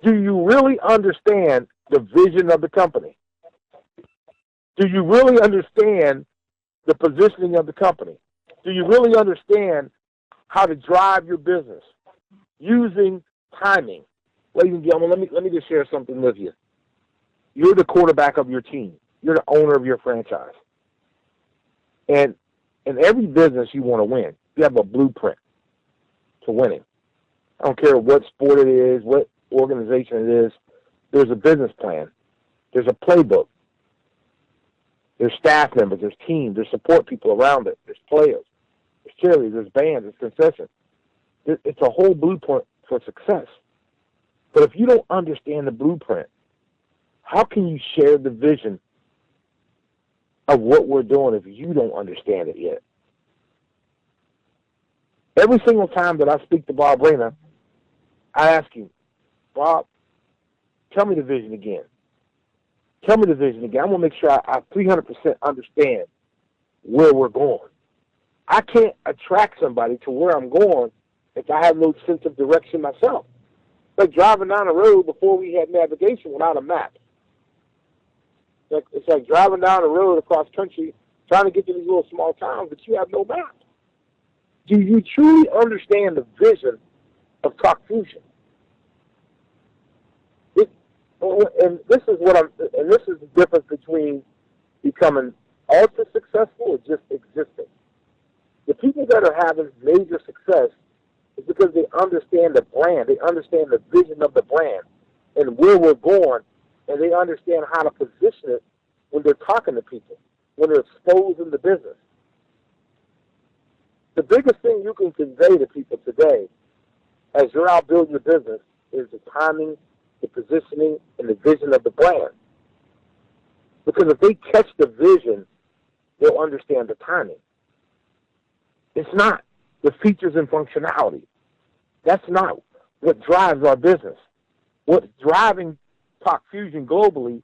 Do you really understand the vision of the company? Do you really understand the positioning of the company? Do you really understand how to drive your business using timing? Ladies and gentlemen, let me just share something with you. You're the quarterback of your team. You're the owner of your franchise. And in every business you want to win, you have a blueprint to winning. I don't care what sport it is, what organization it is, there's a business plan. There's a playbook. There's staff members, there's teams, there's support people around it, there's players, there's cheerleaders, there's bands, there's concessions. It's a whole blueprint for success. But if you don't understand the blueprint, how can you share the vision of what we're doing if you don't understand it yet? Every single time that I speak to Bob Rayner, I ask him, Bob, tell me the vision again. Tell me the vision again. I want to make sure I 300% understand where we're going. I can't attract somebody to where I'm going if I have no sense of direction myself. Like driving down the road before we had navigation without a map. It's like driving down the road across country trying to get to these little small towns, but you have no map. Do you truly understand the vision of Talk Fusion? And this is the difference between becoming ultra successful or just existing. The people that are having major success is because they understand the brand, they understand the vision of the brand and where we're going, and they understand how to position it when they're talking to people, when they're exposing the business. The biggest thing you can convey to people today as you're out building your business is the timing, the positioning, and the vision of the brand. Because if they catch the vision, they'll understand the timing. It's not the features and functionality. That's not what drives our business. What's driving Talk Fusion globally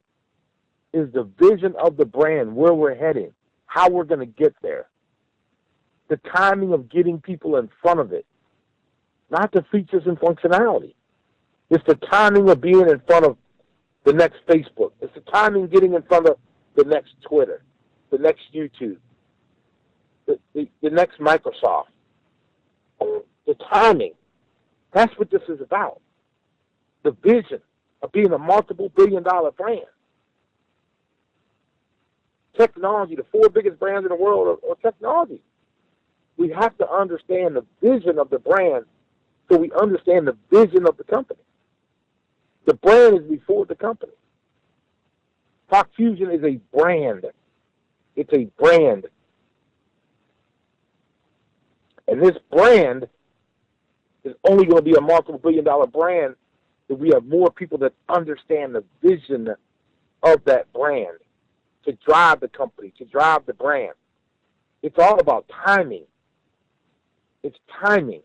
is the vision of the brand, where we're heading, how we're going to get there, the timing of getting people in front of it, not the features and functionality. It's the timing of being in front of the next Facebook. It's the timing of getting in front of the next Twitter, the next YouTube, the next Microsoft. The timing. That's what this is about. The vision of being a multiple billion-dollar brand. Technology, the 4 biggest brands in the world are technology. We have to understand the vision of the brand so we understand the vision of the company. The brand is before the company. Talk Fusion is a brand. It's a brand. And this brand is only going to be a multiple billion-dollar brand if we have more people that understand the vision of that brand to drive the company, to drive the brand. It's all about timing. It's timing.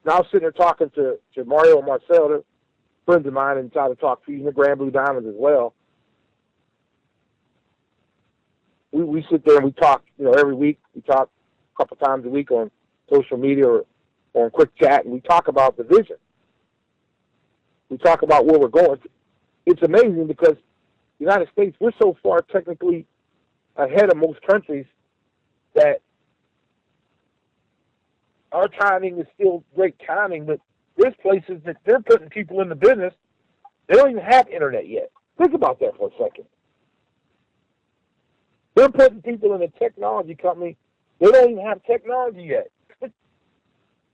Now I was sitting there talking to Mario and Marcel, they're friends of mine inside of Talk Fusion, the Grand Blue Diamonds as well. We sit there and we talk, every week. We talk a couple times a week on social media or on quick chat, and we talk about the vision. We talk about where we're going. It's amazing because the United States, we're so far technically ahead of most countries that our timing is still great timing, but there's places that they're putting people in the business, they don't even have internet yet. Think about that for a second. They're putting people in a technology company, they don't even have technology yet.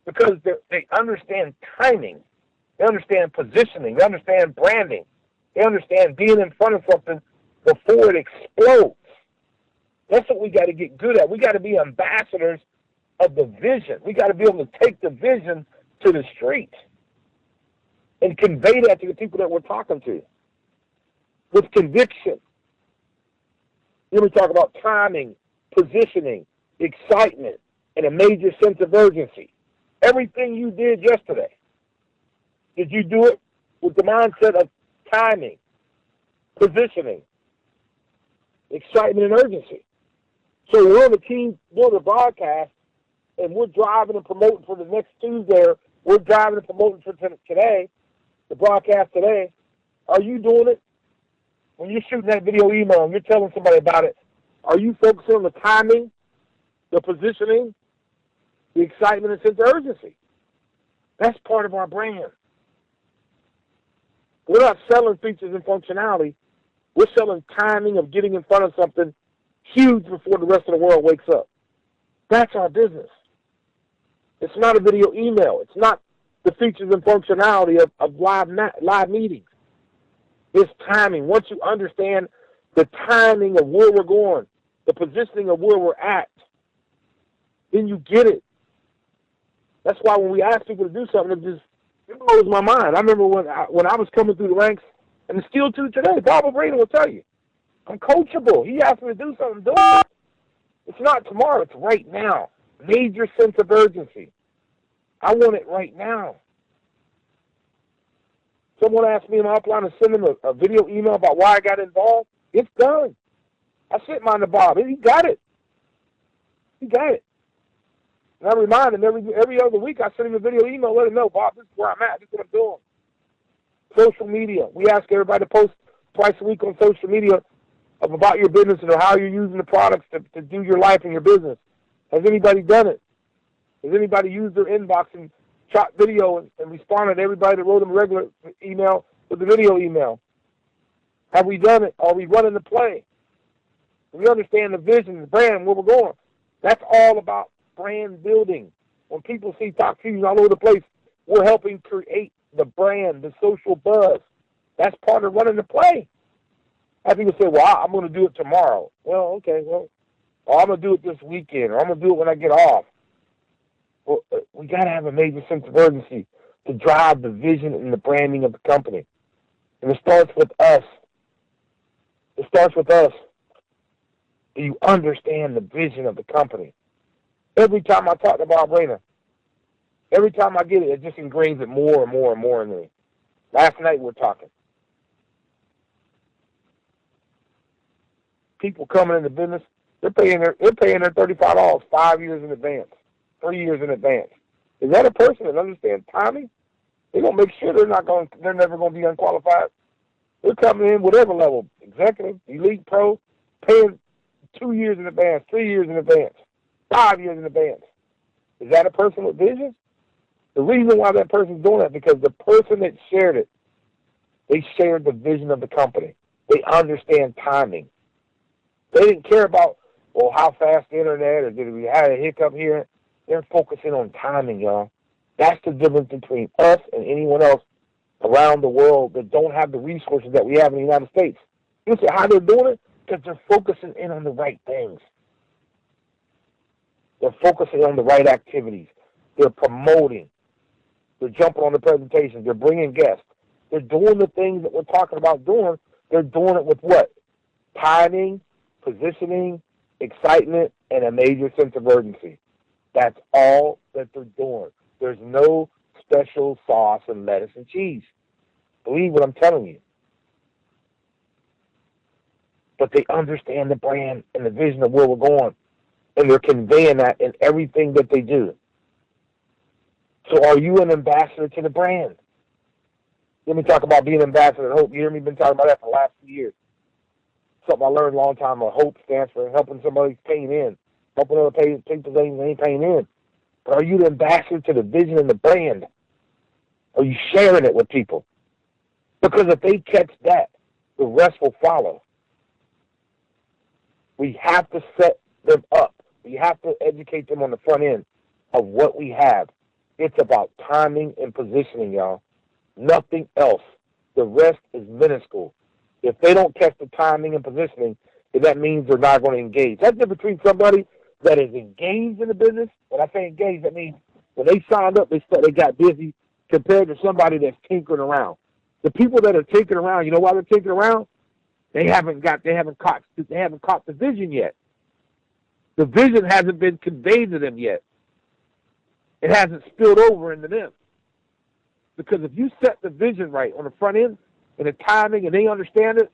Because they understand timing. They understand positioning. They understand branding. They understand being in front of something before it explodes. That's what we got to get good at. We got to be ambassadors of the vision. We got to be able to take the vision to the streets and convey that to the people that we're talking to with conviction. Then we talk about timing, positioning, excitement, and a major sense of urgency. Everything you did yesterday, did you do it with the mindset of timing, positioning, excitement, and urgency? So we're on the team, doing the broadcast, and we're driving and promoting for the next Tuesday. We're driving and promoting for today. the broadcast today, are you doing it? When you're shooting that video email and you're telling somebody about it, are you focusing on the timing, the positioning, the excitement, and sense of urgency? That's part of our brand. We're not selling features and functionality. We're selling timing of getting in front of something huge before the rest of the world wakes up. That's our business. It's not a video email. It's not the features and functionality of live meetings. It's timing. Once you understand the timing of where we're going, the positioning of where we're at, then you get it. That's why when we ask people to do something, it blows my mind. I remember when I was coming through the ranks, and it's still true today. Bob O'Brien will tell you, I'm coachable. He asked me to do something, do it. It's not tomorrow. It's right now. Major sense of urgency. I want it right now. Someone asked me in my upline to send him a video email about why I got involved. It's done. I sent mine to Bob, and he got it. He got it. And I remind him every other week. I send him a video email, let him know, Bob, this is where I'm at. This is what I'm doing. Social media. We ask everybody to post twice a week on social media about your business and how you're using the products to do your life and your business. Has anybody done it? Has anybody used their inbox and shot video and responded to everybody that wrote them a regular email with the video email? Have we done it? Are we running the play? We understand the vision, the brand, where we're going. That's all about brand building. When people see Talk Fusion all over the place, we're helping create the brand, the social buzz. That's part of running the play. I have people say, well, I'm going to do it tomorrow. Well, okay, or I'm going to do it this weekend, or I'm going to do it when I get off. Well, we got to have a major sense of urgency to drive the vision and the branding of the company. And it starts with us. It starts with us. Do you understand the vision of the company? Every time I talk to Bob Rayner, every time I get it, it just ingrains it more and more and more in me. Last night we were talking. People coming into business, they're paying their $35 5 years in advance, 3 years in advance. Is that a person that understands timing? They're gonna make sure they're never gonna be unqualified. They're coming in whatever level, executive, elite, pro, paying 2 years in advance, 3 years in advance, 5 years in advance. Is that a person with vision? The reason why that person's doing that, because the person that shared it, they shared the vision of the company. They understand timing. They didn't care about, well, how fast the internet, or did we have a hiccup here? They're focusing on timing, y'all. That's the difference between us and anyone else around the world that don't have the resources that we have in the United States. You see how they're doing it? Because they're focusing in on the right things. They're focusing on the right activities. They're promoting. They're jumping on the presentations. They're bringing guests. They're doing the things that we're talking about doing. They're doing it with what? Timing, positioning, excitement, and a major sense of urgency. That's all that they're doing. There's no special sauce and lettuce and cheese. Believe what I'm telling you. But they understand the brand and the vision of where we're going, and they're conveying that in everything that they do. So are you an ambassador to the brand? Let me talk about being an ambassador of hope. You hear me been talking about that for the last few years. Something I learned a long time ago. Hope stands for helping somebody paying in, helping other people that ain't paying in. But are you the ambassador to the vision and the brand? Are you sharing it with people? Because if they catch that, the rest will follow. We have to set them up. We have to educate them on the front end of what we have. It's about timing and positioning, y'all. Nothing else. The rest is minuscule. If they don't catch the timing and positioning, then that means they're not going to engage. That's the difference between somebody that is engaged in the business. When I say engaged, that means when they signed up, they got busy, compared to somebody that's tinkering around. The people that are tinkering around, you know why they're tinkering around? They haven't caught the vision yet. The vision hasn't been conveyed to them yet. It hasn't spilled over into them. Because if you set the vision right on the front end and the timing and they understand it,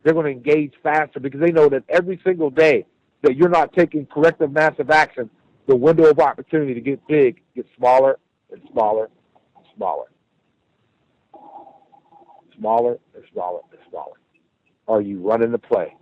they're going to engage faster because they know that every single day that you're not taking corrective massive action, the window of opportunity to get big gets smaller and smaller and smaller. smaller and smaller and smaller. Are you running the play?